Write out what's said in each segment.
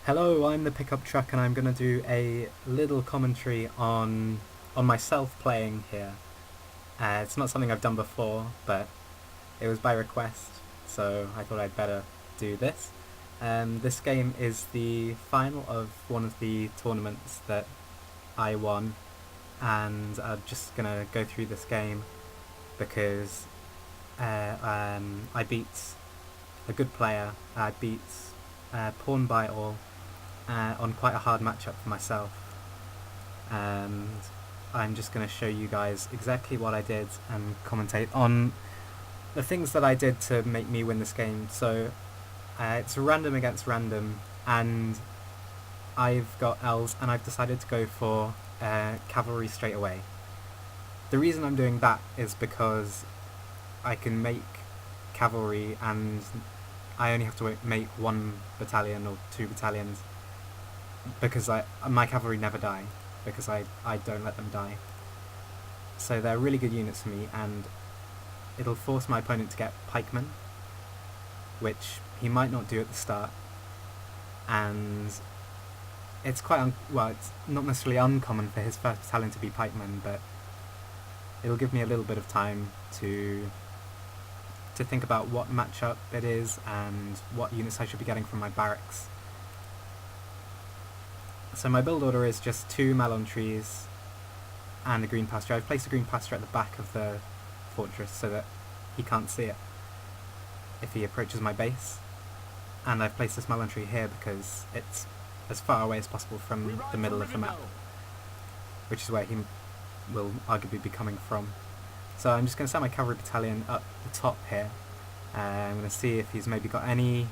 Hello, I'm the pickup truck, and I'm going to do a little commentary on myself playing here. It's not something I've done before, but it was by request, so I thought I'd better do this. This game is the final of one of the tournaments that I won, and I'm just going to go through this game because I beat a good player. I beat Pawn by All on quite a hard matchup for myself, and I'm just going to show you guys exactly what I did and commentate on the things that I did to make me win this game. So it's random against random, and I've got elves, and I've decided to go for cavalry straight away. The reason I'm doing that is because I can make cavalry, and I only have to make one battalion or two battalions, because my cavalry never die, because I don't let them die. So they're really good units for me, and it'll force my opponent to get pikemen, which he might not do at the start, and it's quite it's not necessarily uncommon for his first battalion to be pikemen, but it'll give me a little bit of time to think about what matchup it is and what units I should be getting from my barracks. So my build order is just 2 melon trees and a green pasture. I've placed a green pasture at the back of the fortress so that he can't see it if he approaches my base. And I've placed this melon tree here because it's as far away as possible from the middle of the map, which is where he will arguably be coming from. So I'm just going to set my cavalry battalion up the top here. I'm going to see if he's maybe got any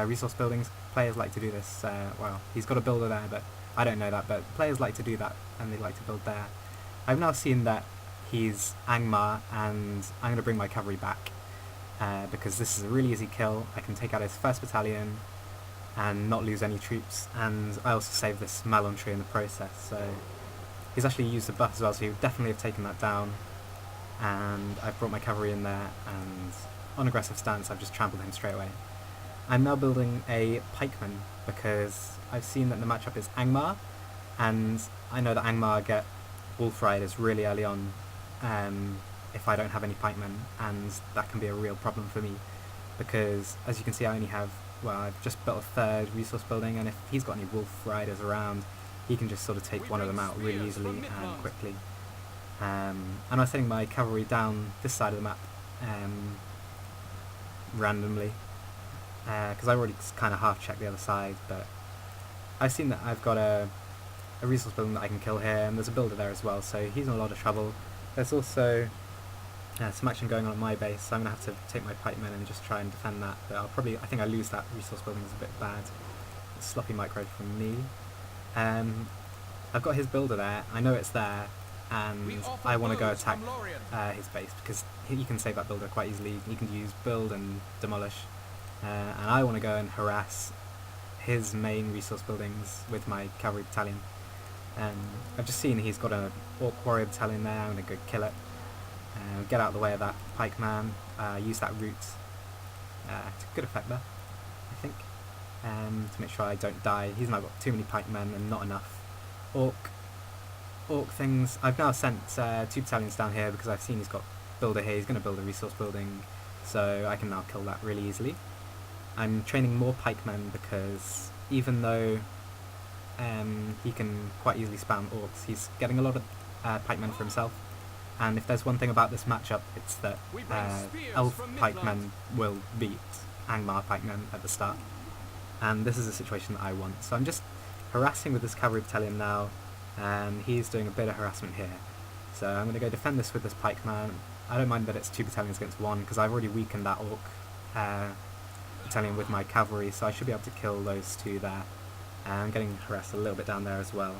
resource buildings. Players like to do this. Well, he's got a builder there, but I don't know that. But players like to do that, and they like to build there. I've now seen that he's Angmar, and I'm going to bring my cavalry back because this is a really easy kill. I can take out his first battalion and not lose any troops, and I also save this melon tree in the process. So he's actually used the buff as well, so he would definitely have taken that down. And I've brought my cavalry in there, and on aggressive stance I've just trampled him straight away. I'm now building a pikeman because I've seen that the matchup is Angmar, and I know that Angmar get wolf riders really early on if I don't have any pikemen, and that can be a real problem for me because, as you can see, I only have, well, I've just built a third resource building, and if he's got any wolf riders around, he can just sort of take one of them out really easily and quickly. And I'm setting my cavalry down this side of the map randomly because I've already kind of half checked the other side, but I've seen that I've got a resource building that I can kill here, and there's a builder there as well, so he's in a lot of trouble. There's also some action going on at my base, so I'm going to have to take my pikemen and just try and defend that, but I think I lose that resource building. Is a bit bad. Sloppy micro from me. I've got his builder there, I know it's there, and I want to go attack his base because he can save that builder quite easily. He can use build and demolish, and I want to go and harass his main resource buildings with my cavalry battalion. I've just seen he's got an orc warrior battalion there. I'm going to go kill it, get out of the way of that pikeman, use that route to good effect there, I think, to make sure I don't die. He's now got too many pikemen and not enough orc things. I've now sent 2 battalions down here because I've seen he's got builder here. He's going to build a resource building, so I can now kill that really easily. I'm training more pikemen because even though he can quite easily spam orcs, he's getting a lot of pikemen for himself. And if there's one thing about this matchup, it's that elf pikemen will beat Angmar pikemen at the start, and this is a situation that I want. So I'm just harassing with this cavalry battalion now, and he's doing a bit of harassment here. So I'm going to go defend this with this pikeman. I don't mind that it's 2 battalions against 1 because I've already weakened that orc battalion with my cavalry, so I should be able to kill those 2 there. And I'm getting harassed a little bit down there as well,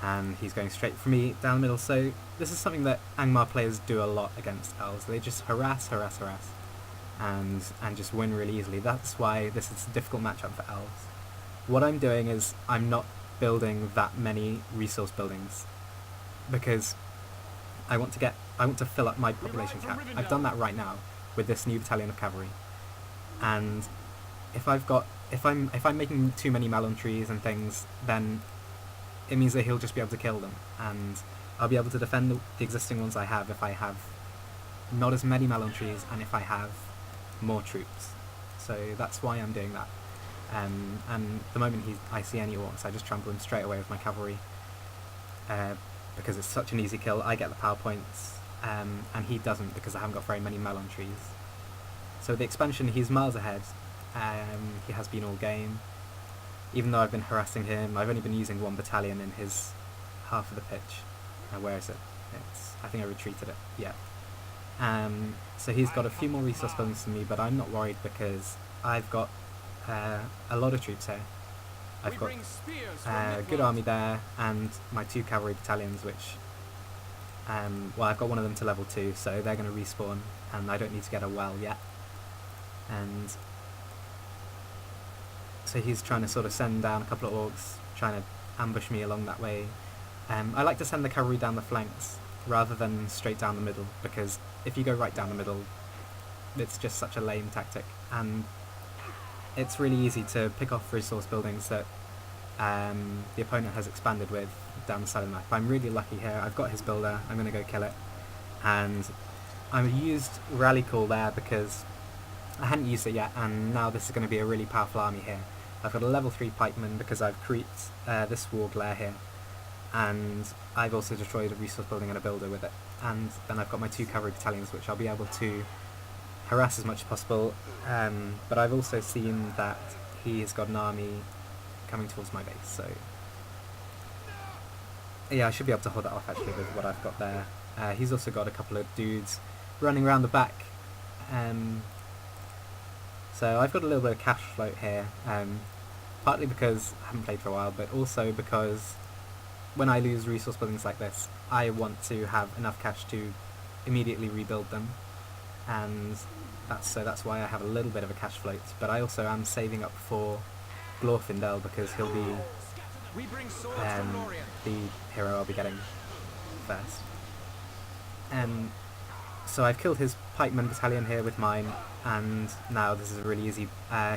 and he's going straight for me down the middle. So this is something that Angmar players do a lot against elves. They just harass, and just win really easily. That's why this is a difficult matchup for elves. What I'm doing is I'm not building that many resource buildings because I want to fill up my population cap. I've done that right now with this new battalion of cavalry, and if I'm making too many melon trees and things, then it means that he'll just be able to kill them, and I'll be able to defend the existing ones I have if I have not as many melon trees and if I have more troops. So that's why I'm doing that. And the moment I see any orcs, I just trample him straight away with my cavalry, because it's such an easy kill. I get the power points, and he doesn't because I haven't got very many melon trees. So the expansion, he's miles ahead. He has been all game. Even though I've been harassing him, I've only been using 1 battalion in his half of the pitch. Where is it? I think I retreated it. Yeah. So he's got a few more resource buildings than me, but I'm not worried because I've got a lot of troops here. I've got a good army there, and my 2 cavalry battalions, which, well, I've got one of them to level 2, so they're going to respawn, and I don't need to get a well yet. And so he's trying to sort of send down a couple of orcs, trying to ambush me along that way. I like to send the cavalry down the flanks rather than straight down the middle, because if you go right down the middle, it's just such a lame tactic, and it's really easy to pick off resource buildings that the opponent has expanded with down the side of the map. I'm really lucky here. I've got his builder. I'm going to go kill it, and I used Rally Call there because I hadn't used it yet, and now this is going to be a really powerful army here. I've got a level 3 pikeman because I've creeped this war glare here, and I've also destroyed a resource building and a builder with it. And then I've got my 2 cavalry battalions, which I'll be able to harass as much as possible. But I've also seen that he has got an army coming towards my base, so yeah, I should be able to hold that off actually with what I've got there. He's also got a couple of dudes running around the back. So I've got a little bit of cash float here, partly because I haven't played for a while, but also because when I lose resource buildings like this, I want to have enough cash to immediately rebuild them, and that's why I have a little bit of a cash float. But I also am saving up for Glorfindel because he'll be the hero I'll be getting first. So I've killed his pikeman battalion here with mine, and now this is a really easy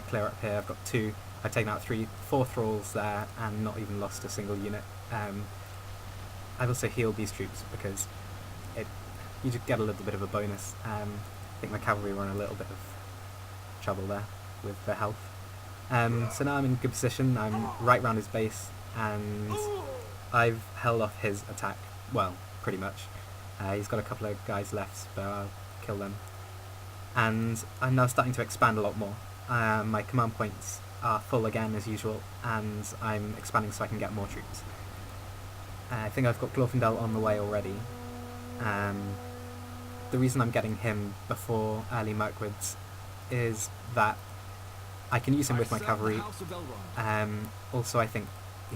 clear up here. I've got 2. I've taken out 4 thralls there and not even lost a single unit. I've also healed these troops because you just get a little bit of a bonus. I think my cavalry were in a little bit of trouble there with their health. So now I'm in good position. I'm right round his base, and I've held off his attack, well, pretty much. He's got a couple of guys left, but I'll kill them. And I'm now starting to expand a lot more. My command points are full again as usual, and I'm expanding so I can get more troops. I think I've got Glorfindel on the way already. The reason I'm getting him before early Mirkwood's is that I can use him with my cavalry. Also, I think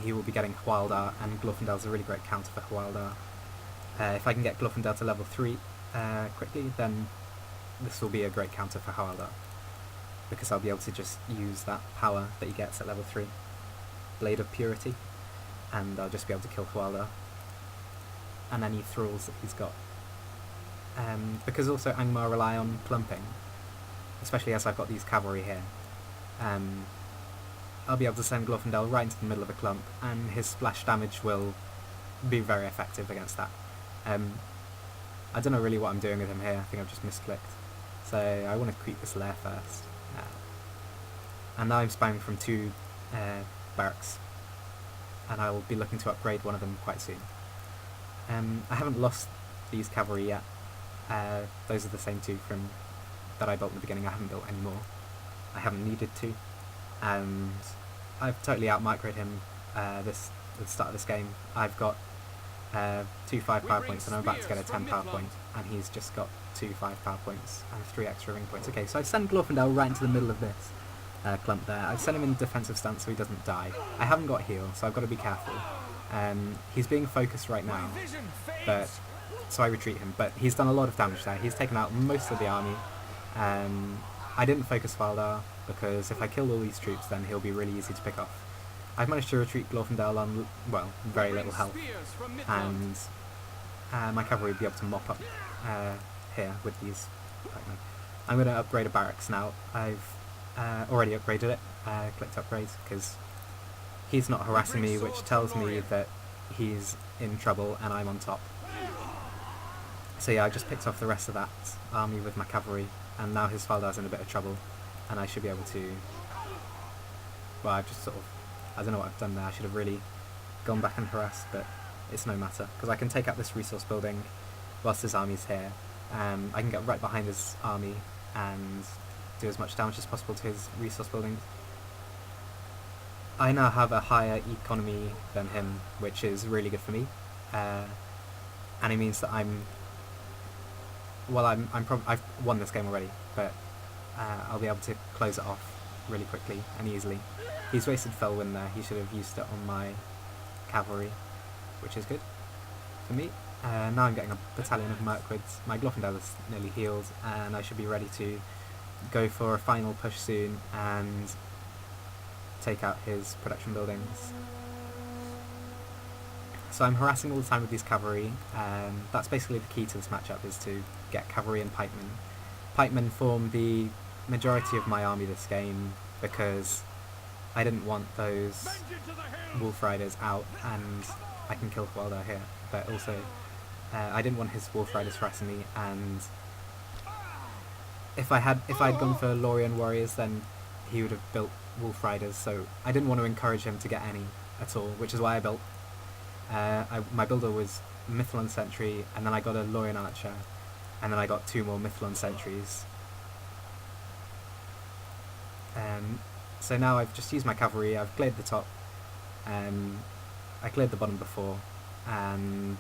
he will be getting Hwaldar, and Glorfindel's a really great counter for Hwaldar. If I can get Glorfindel to level 3 quickly, then this will be a great counter for Hwaldar, because I'll be able to just use that power that he gets at level 3, Blade of Purity, and I'll just be able to kill Hwaldar and any thralls that he's got. Because also Angmar rely on clumping, especially as I've got these cavalry here. I'll be able to send Glorfindel right into the middle of a clump, and his splash damage will be very effective against that. I don't know really what I'm doing with him here. I think I've just misclicked. So I want to creep this lair first. And now I'm spamming from 2 barracks, and I will be looking to upgrade one of them quite soon. I haven't lost these cavalry yet. Those are the same 2 from that I built in the beginning. I haven't built any more. I haven't needed to, and I've totally outmicroed him at the start of this game. I've got 2 5 power points, and I'm about to get a 10 power point, and he's just got 2 5 power points and 3 extra ring points. Okay, so I send Glorfindel right into the middle of this clump there. I send him in defensive stance so he doesn't die. I haven't got heal, so I've got to be careful. He's being focused right now, but so I retreat him. But he's done a lot of damage there. He's taken out most of the army. I didn't focus Hwaldar because if I kill all these troops, then he'll be really easy to pick off. I've managed to retreat Glorfindel on, well, very little health, and my cavalry will be able to mop up here with these pikemen. I'm going to upgrade a barracks now. I've already upgraded it, clicked upgrade, because he's not harassing me, which tells me that he's in trouble and I'm on top. So yeah, I just picked off the rest of that army with my cavalry, and now Hisfaldar's in a bit of trouble, and I should be able to... Well, I've just sort of... I don't know what I've done there. I should have really gone back and harassed, but it's no matter, because I can take out this resource building whilst his army's here. I can get right behind his army and do as much damage as possible to his resource buildings. I now have a higher economy than him, which is really good for me, and it means that I've won this game already, but I'll be able to close it off really quickly and easily. He's wasted Felwyn there. He should have used it on my cavalry, which is good for me. Now I'm getting a battalion of Mirkwood's. My Glorfindel is nearly healed, and I should be ready to go for a final push soon and take out his production buildings. So I'm harassing all the time with these cavalry. That's basically the key to this matchup, is to get cavalry and pikemen. Pikemen form the majority of my army this game because I didn't want those Wolf Riders out, and I can kill Hwaldar here, but also I didn't want his Wolf Riders harassing me, and if I'd gone for Lorien Warriors, then he would have built Wolf Riders, so I didn't want to encourage him to get any at all, which is why I built my builder was Mithlond Sentry, and then I got a Lorien Archer, and then I got 2 more Mithlond Sentries. So now I've just used my cavalry, I've cleared the top, I cleared the bottom before, and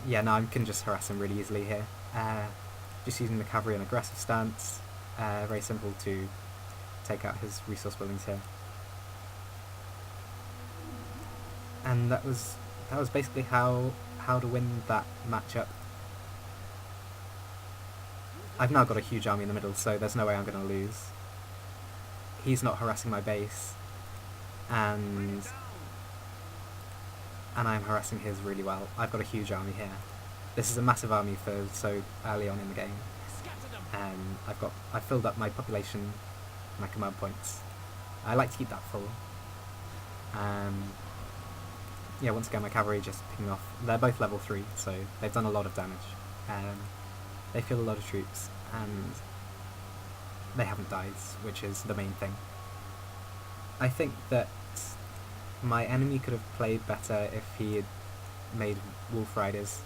yeah, now I can just harass him really easily here. Just using the cavalry in an aggressive stance, very simple to take out his resource buildings here. And that was basically how to win that matchup. I've now got a huge army in the middle, so there's no way I'm going to lose. He's not harassing my base, and I'm harassing his really well. I've got a huge army here. This is a massive army for so early on in the game. I've filled up my population, my command points. I like to keep that full. Yeah, once again my cavalry just picking off. They're both level 3, so they've done a lot of damage. They kill a lot of troops, and they haven't died, which is the main thing. I think that my enemy could have played better if he had made Wolf Riders.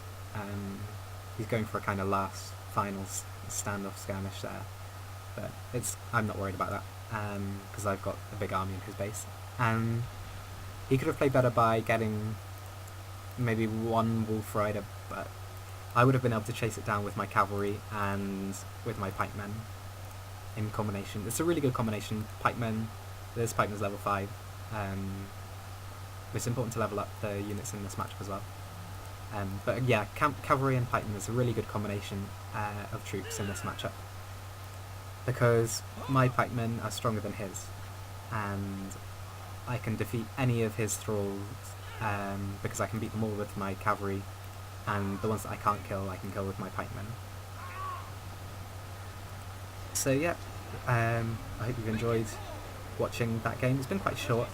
He's going for a kind of last, final standoff skirmish there, but I'm not worried about that, because I've got a big army in his base. And he could have played better by getting maybe 1 Wolf Rider, but I would have been able to chase it down with my cavalry and with my pikemen in combination. It's a really good combination. This pikeman's level 5. It's important to level up the units in this matchup as well. But yeah, cavalry and pikemen is a really good combination of troops in this matchup, because my pikemen are stronger than his, and I can defeat any of his thralls because I can beat them all with my cavalry, and the ones that I can't kill, I can kill with my pikemen. So yeah, I hope you've enjoyed watching that game. It's been quite short.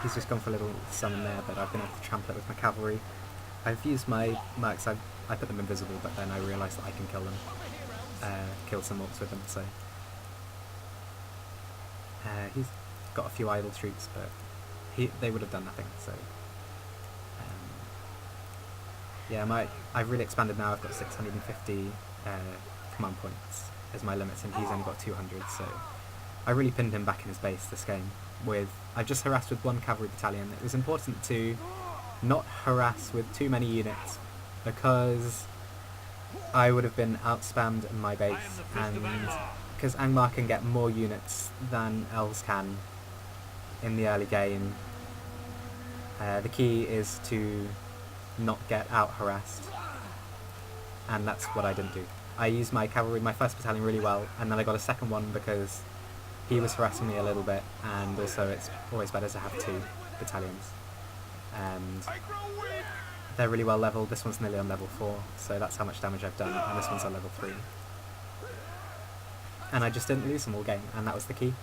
He's just gone for a little summon there, but I've been able to trample it with my cavalry. I've used my mercs, I put them invisible, but then I realised that I can kill them, kill some orcs with them, so... he's got a few idle troops, but they would have done nothing, so... yeah, I've really expanded now. I've got 650 command points as my limits, and he's only got 200, so... I really pinned him back in his base this game. I've just harassed with 1 cavalry battalion. It was important to not harass with too many units, because I would have been outspammed in my base, and because Angmar can get more units than elves can in the early game, the key is to not get out harassed, and that's what I didn't do. I used my cavalry, my 1st battalion, really well, and then I got a 2nd one because he was harassing me a little bit, and also it's always better to have 2 battalions. they're really well leveled. This one's nearly on level 4, so that's how much damage I've done, and this one's on level 3. And I just didn't lose them all game, and that was the key.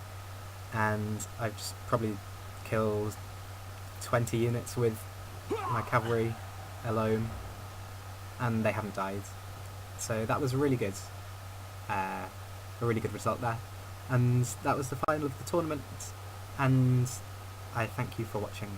And I've just probably killed 20 units with my cavalry alone, and they haven't died. So that was really good. A really good result there. And that was the final of the tournament, and I thank you for watching.